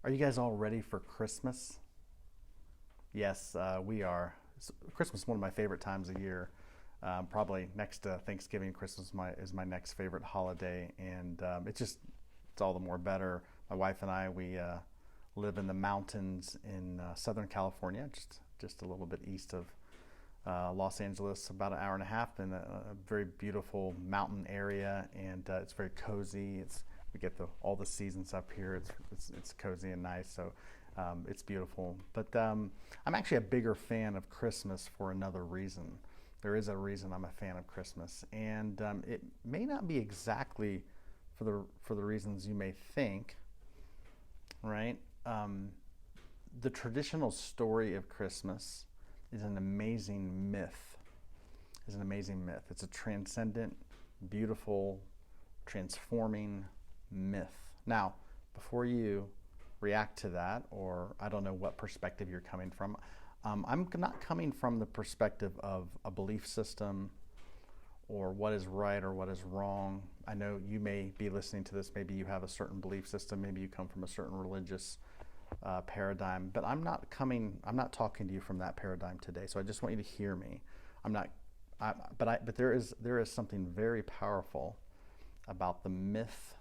Are you guys all ready for Christmas? Yes, we are. Christmas is one of my favorite times of year. Probably next to Thanksgiving, Christmas is my next favorite holiday, and it's all the more better. My wife and I we live in the mountains in Southern California, just a little bit east of Los Angeles, about an hour and a half, in a very beautiful mountain area, and it's very cozy. We get all the seasons up here. It's cozy and nice, so it's beautiful. But I'm actually a bigger fan of Christmas for another reason. There is a reason I'm a fan of Christmas, and it may not be exactly for the reasons you may think, right? The traditional story of Christmas is an amazing myth. It's a transcendent, beautiful, transforming myth. Now, before you react to that, or I don't know what perspective you're coming from, I'm not coming from the perspective of a belief system or what is right or what is wrong. I know you may be listening to this, maybe you have a certain belief system, maybe you come from a certain religious paradigm, but I'm not talking to you from that paradigm today. So I just want you to hear me. But there is something very powerful about the myth,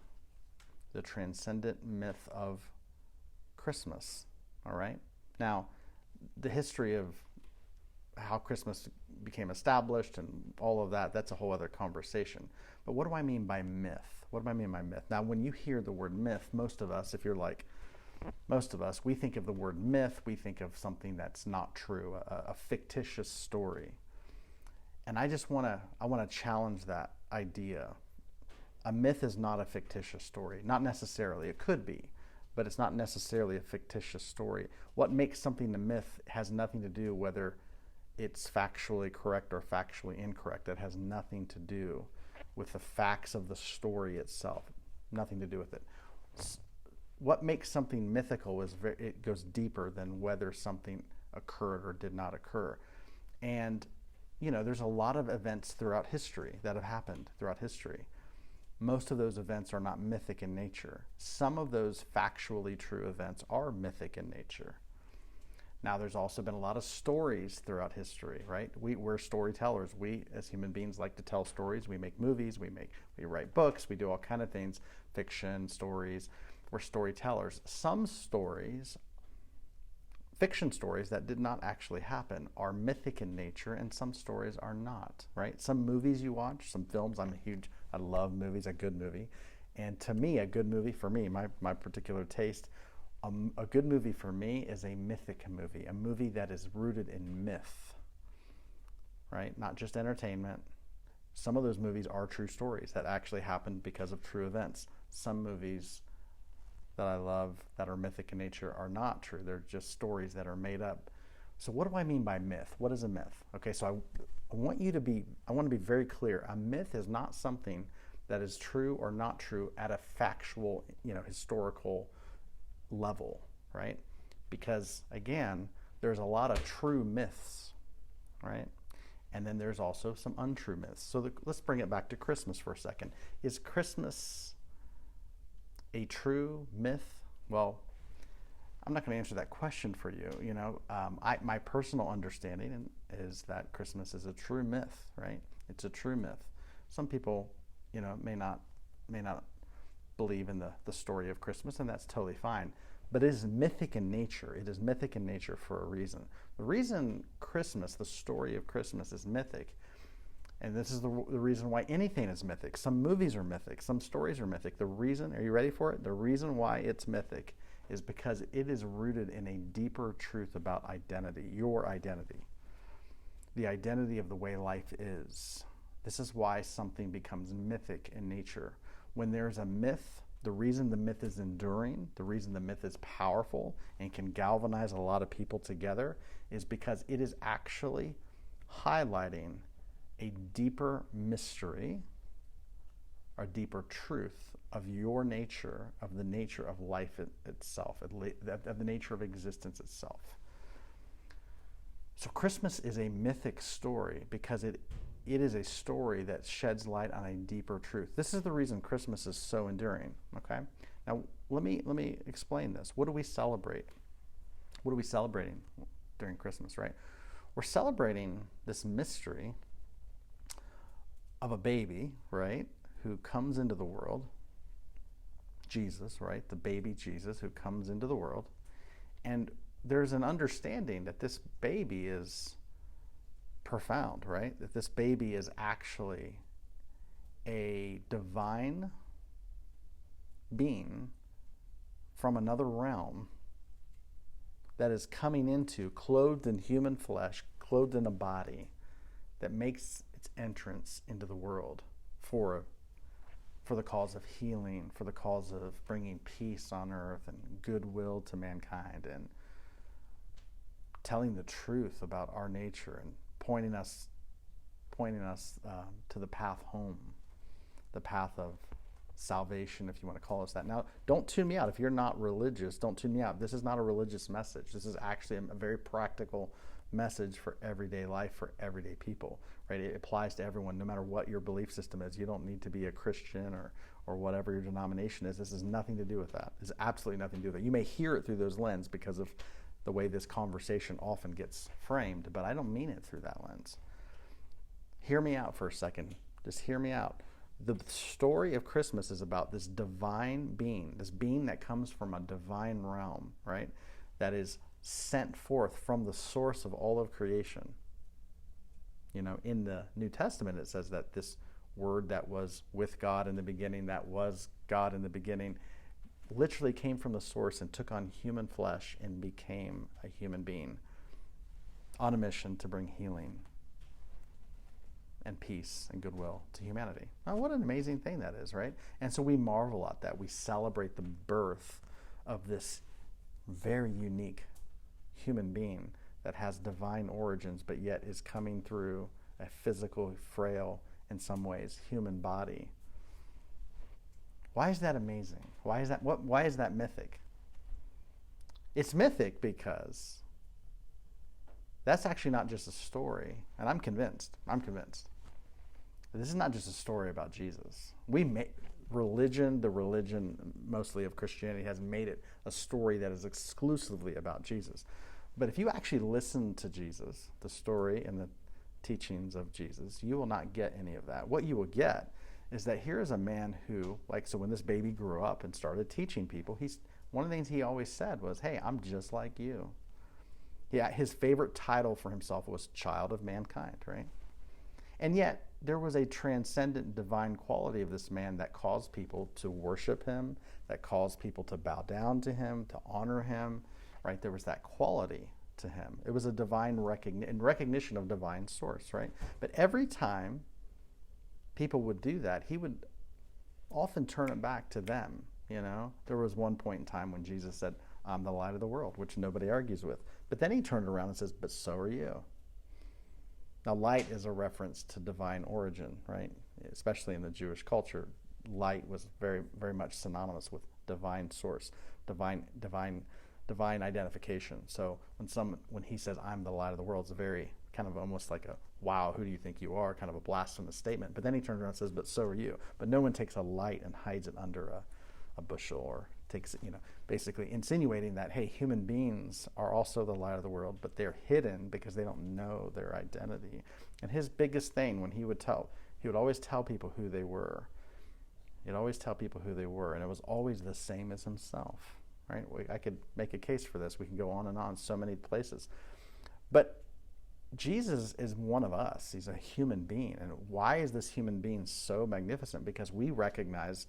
the transcendent myth of Christmas. All right. Now, the history of how Christmas became established and all of that's a whole other conversation. But what do I mean by myth? What do I mean by myth? Now, when you hear the word myth, most of us, if you're like most of us, we think of the word myth, we think of something that's not true, a fictitious story. And I want to challenge that idea. A myth is not a fictitious story. Not necessarily. It could be, but it's not necessarily a fictitious story. What makes something a myth has nothing to do whether it's factually correct or factually incorrect. It has nothing to do with the facts of the story itself. Nothing to do with it. What makes something mythical is it goes deeper than whether something occurred or did not occur. And, there's a lot of events throughout history that have happened throughout history. Most of those events are not mythic in nature. Some of those factually true events are mythic in nature. Now, there's also been a lot of stories throughout history, right? We're storytellers. We, as human beings, like to tell stories. We make movies. We write books. We do all kind of things, fiction, stories. We're storytellers. Some stories, fiction stories that did not actually happen, are mythic in nature, and some stories are not, right? Some movies you watch, some films. I love movies, a good movie. And to me, a good movie, for me, my particular taste, a good movie for me is a mythic movie, a movie that is rooted in myth, right? Not just entertainment. Some of those movies are true stories that actually happened because of true events. Some movies that I love that are mythic in nature are not true. They're just stories that are made up. So what do I mean by myth? What is a myth? Okay, so I want to be very clear. A myth is not something that is true or not true at a factual, historical level, right? Because again, there's a lot of true myths, right? And then there's also some untrue myths. So let's bring it back to Christmas for a second. Is Christmas a true myth? Well, I'm not going to answer that question for you. My personal understanding is that Christmas is a true myth, right? It's a true myth. Some people, may not believe in the story of Christmas, and that's totally fine. But it is mythic in nature. It is mythic in nature for a reason. The reason Christmas, the story of Christmas, is mythic, and this is the reason why anything is mythic. Some movies are mythic. Some stories are mythic. Are you ready for it? The reason why it's mythic is because it is rooted in a deeper truth about identity, your identity, the identity of the way life is. This is why something becomes mythic in nature. When there's a myth, the reason the myth is enduring, the reason the myth is powerful and can galvanize a lot of people together is because it is actually highlighting a deeper mystery, a deeper truth of your nature, of the nature of life itself, of the nature of existence itself. So Christmas is a mythic story because it is a story that sheds light on a deeper truth. This is the reason Christmas is so enduring, okay? Now, let me explain this. What do we celebrate? What are we celebrating during Christmas, right? We're celebrating this mystery of a baby, right, who comes into the world, Jesus, right, the baby Jesus who comes into the world, and there's an understanding that this baby is profound, right, that this baby is actually a divine being from another realm that is coming into, clothed in human flesh, clothed in a body that makes its entrance into the world for the cause of healing, for the cause of bringing peace on earth and goodwill to mankind, and telling the truth about our nature and pointing us to the path home, the path of salvation, if you want to call us that. Now, don't tune me out. If you're not religious, don't tune me out. This is not a religious message. This is actually a very practical message for everyday life, for everyday people, right? It applies to everyone, no matter what your belief system is. You don't need to be a Christian or whatever your denomination is. This has nothing to do with that. This has absolutely nothing to do with it. You may hear it through those lenses because of the way this conversation often gets framed, but I don't mean it through that lens. Hear me out for a second. Just hear me out. The story of Christmas is about this divine being, this being that comes from a divine realm, right? That is sent forth from the source of all of creation. You know, in the New Testament, it says that this word that was with God in the beginning, that was God in the beginning, literally came from the source and took on human flesh and became a human being on a mission to bring healing and peace and goodwill to humanity. Now, what an amazing thing that is, right? And so we marvel at that. We celebrate the birth of this very unique human being that has divine origins, but yet is coming through a physical, frail, in some ways, human body. Why is that amazing? Why is that mythic? It's mythic because that's actually not just a story, and I'm convinced. This is not just a story about Jesus. The religion mostly of Christianity has made it a story that is exclusively about Jesus. But if you actually listen to Jesus, the story and the teachings of Jesus, you will not get any of that. What you will get is that here is a man who, so when this baby grew up and started teaching people, one of the things he always said was, hey, I'm just like you. Yeah, his favorite title for himself was child of mankind, right? And yet, there was a transcendent divine quality of this man that caused people to worship him, that caused people to bow down to him, to honor him, right? There was that quality to him. It was a divine recognition of divine source, right? But every time people would do that, he would often turn it back to them, you know? There was one point in time when Jesus said, I'm the light of the world, which nobody argues with. But then he turned around and says, but so are you. Now, light is a reference to divine origin, right? Especially in the Jewish culture, light was very, very much synonymous with divine source, divine identification. So when he says, I'm the light of the world, it's a very kind of almost like a, wow, who do you think you are? Kind of a blasphemous statement. But then he turns around and says, but so are you. But no one takes a light and hides it under a bushel, or takes it, basically insinuating that, hey, human beings are also the light of the world, but they're hidden because they don't know their identity. And his biggest thing when he would always tell people who they were. He'd always tell people who they were, and it was always the same as himself, right? I could make a case for this. We can go on and on so many places. But Jesus is one of us. He's a human being. And why is this human being so magnificent? Because we recognize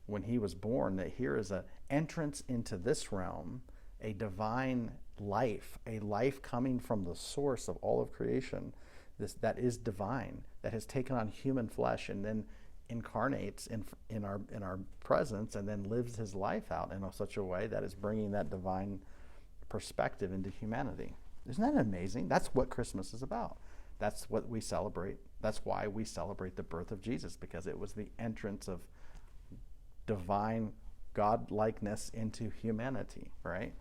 when he was born that here is an entrance into this realm, a divine life, a life coming from the source of all of creation, that is divine, that has taken on human flesh and then incarnates in our presence and then lives his life out in such a way that is bringing that divine perspective into humanity. Isn't that amazing? That's what Christmas is about. That's what we celebrate. That's why we celebrate the birth of Jesus, because it was the entrance of divine godlikeness into humanity, right?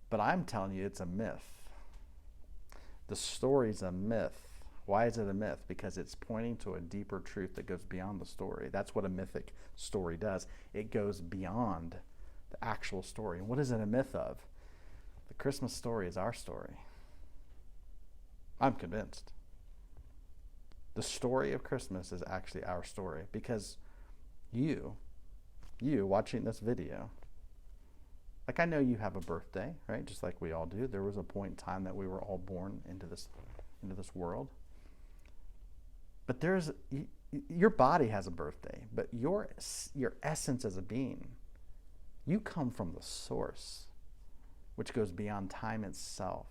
But I'm telling you, it's a myth. The story's a myth. Why is it a myth? Because it's pointing to a deeper truth that goes beyond the story. That's what a mythic story does. It goes beyond the actual story. And what is it a myth of? The Christmas story is our story. I'm convinced. The story of Christmas is actually our story, because you watching this video, like, I know you have a birthday, right? Just like we all do. There was a point in time that we were all born into this world. But your body has a birthday, but your essence as a being, you come from the source, which goes beyond time itself.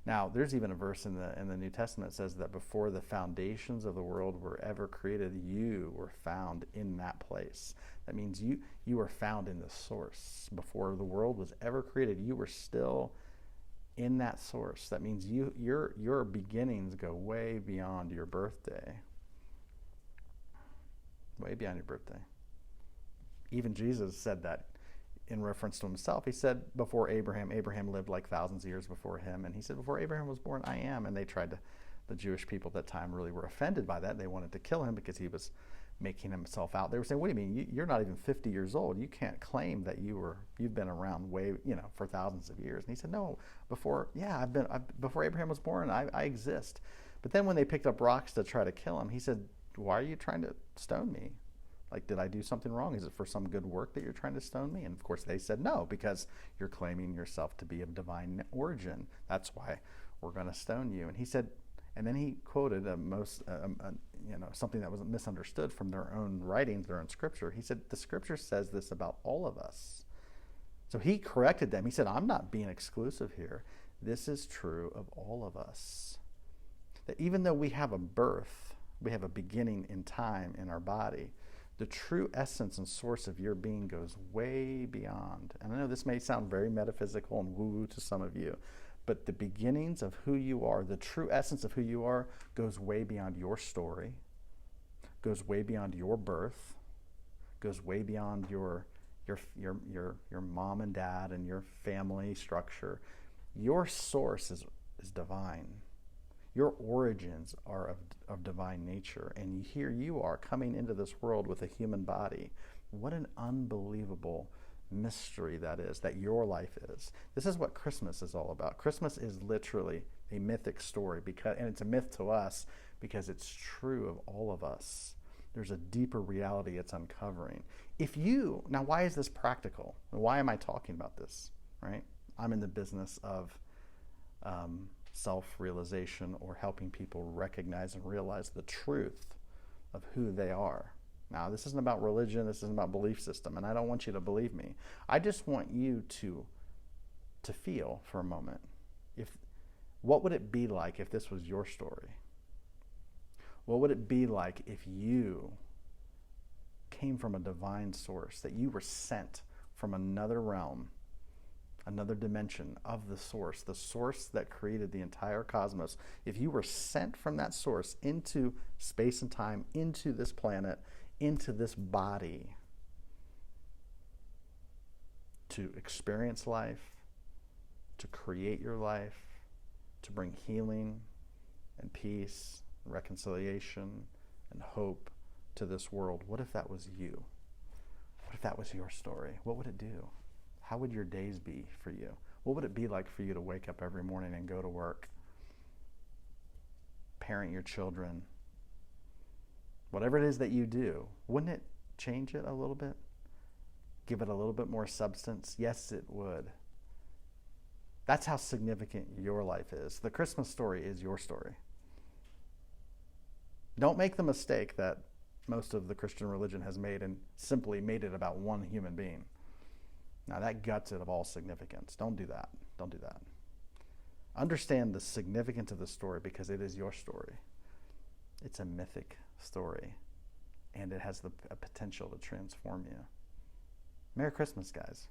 Now, there's even a verse in the New Testament that says that before the foundations of the world were ever created, you were found in that place. That means you were found in the source. Before the world was ever created, you were still in that source. That means your beginnings go way beyond your birthday. Way beyond your birthday. Even Jesus said that in reference to himself. He said, before Abraham lived like thousands of years before him. And he said, before Abraham was born, I am. And the Jewish people at that time really were offended by that. They wanted to kill him because he was making himself out. They were saying, what do you mean? You're not even 50 years old. You can't claim that you've been around way, for thousands of years. And he said, no, before Abraham was born, I exist. But then when they picked up rocks to try to kill him, he said, why are you trying to stone me? Like, did I do something wrong? Is it for some good work that you're trying to stone me? And of course they said no, because you're claiming yourself to be of divine origin. That's why we're going to stone you. And he said, and then he quoted something that was misunderstood from their own writings, their own scripture. He said, the scripture says this about all of us. So he corrected them. He said, I'm not being exclusive here. This is true of all of us. That even though we have a birth, we have a beginning in time in our body, the true essence and source of your being goes way beyond. And I know this may sound very metaphysical and woo-woo to some of you, but the beginnings of who you are, the true essence of who you are, goes way beyond your story, goes way beyond your birth, goes way beyond your mom and dad and your family structure. Your source is divine. Your origins are of divine nature, and here you are coming into this world with a human body. What an unbelievable mystery that is, that your life is. This is what Christmas is all about. Christmas is literally a mythic story, and it's a myth to us because it's true of all of us. There's a deeper reality it's uncovering. Now why is this practical? Why am I talking about this, right? I'm in the business of self-realization, or helping people recognize and realize the truth of who they are. Now, this isn't about religion, this isn't about belief system, and I don't want you to believe me. I just want you to feel for a moment, what would it be like if this was your story? What would it be like if you came from a divine source, that you were sent from another realm, another dimension of the source that created the entire cosmos? If you were sent from that source into space and time, into this planet, into this body, to experience life, to create your life, to bring healing and peace, and reconciliation and hope to this world, what if that was you? What if that was your story? What would it do? How would your days be for you? What would it be like for you to wake up every morning and go to work, parent your children, whatever it is that you do? Wouldn't it change it a little bit? Give it a little bit more substance? Yes, it would. That's how significant your life is. The Christmas story is your story. Don't make the mistake that most of the Christian religion has made and simply made it about one human being. Now that guts it of all significance. Don't do that. Don't do that. Understand the significance of the story, because it is your story. It's a mythic story, and it has a potential to transform you. Merry Christmas, guys.